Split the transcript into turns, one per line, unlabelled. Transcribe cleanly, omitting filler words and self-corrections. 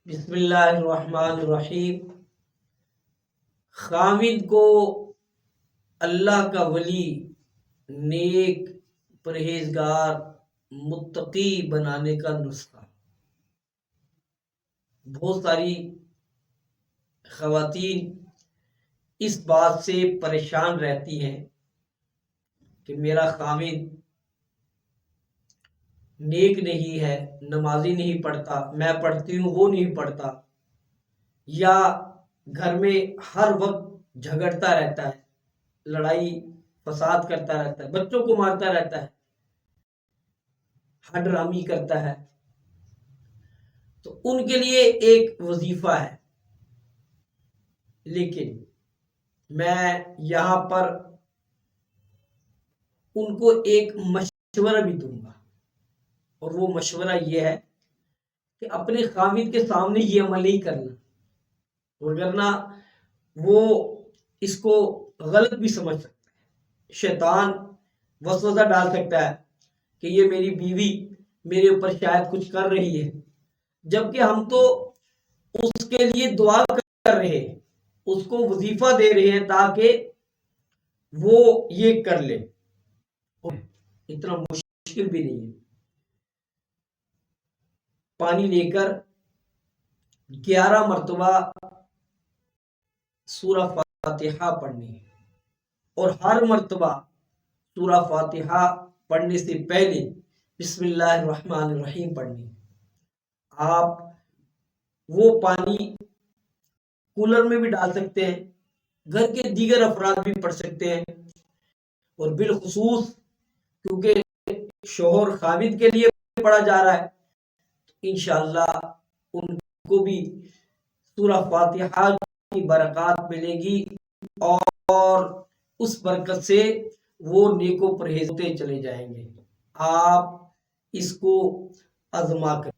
बिस्मिल्लाहिर्रहमानिर्रहीम। खामिद को अल्लाह का वली, नेक, परहेजगार, मुत्तकी बनाने का नुस्खा। बहुत सारी ख़वातीन इस बात से परेशान रहती हैं कि मेरा खामिद नेक नहीं है, नमाजी नहीं पढ़ता, मैं पढ़ती हूँ वो नहीं पढ़ता, या घर में हर वक्त झगड़ता रहता है, लड़ाई फसाद करता रहता है, बच्चों को मारता रहता है, हड्रामी करता है। तो उनके लिए एक वजीफा है, लेकिन मैं यहां पर उनको एक मशवरा भी दूंगा, और वो मशवरा ये है कि अपने खामिद के सामने ये अमल नहीं करना, वरना वो इसको गलत भी समझ सकता है। शैतान वसवसा डाल सकता है कि ये मेरी बीवी मेरे ऊपर शायद कुछ कर रही है, जबकि हम तो उसके लिए दुआ कर रहे हैं, उसको वजीफा दे रहे हैं ताकि वो ये कर ले। इतना मुश्किल भी नहीं है। पानी लेकर 11 मरतबा सूरा फातिहा पढ़नी है, और हर मरतबा सूरा फातिहा पढ़ने से पहले बिस्मिल्लाहिर्रहमानिर्रहीम पढ़नी। आप वो पानी कूलर में भी डाल सकते हैं, घर के दीगर अफराद भी पढ़ सकते हैं, और बिलखुसूस क्योंकि शोहर खामिद के लिए पढ़ा जा रहा है, इंशाअल्लाह उनको भी सूरा फातिहा की बरकत मिलेगी, और उस बरकत से वो नेको परहेज होते चले जाएंगे। आप इसको आजमा कर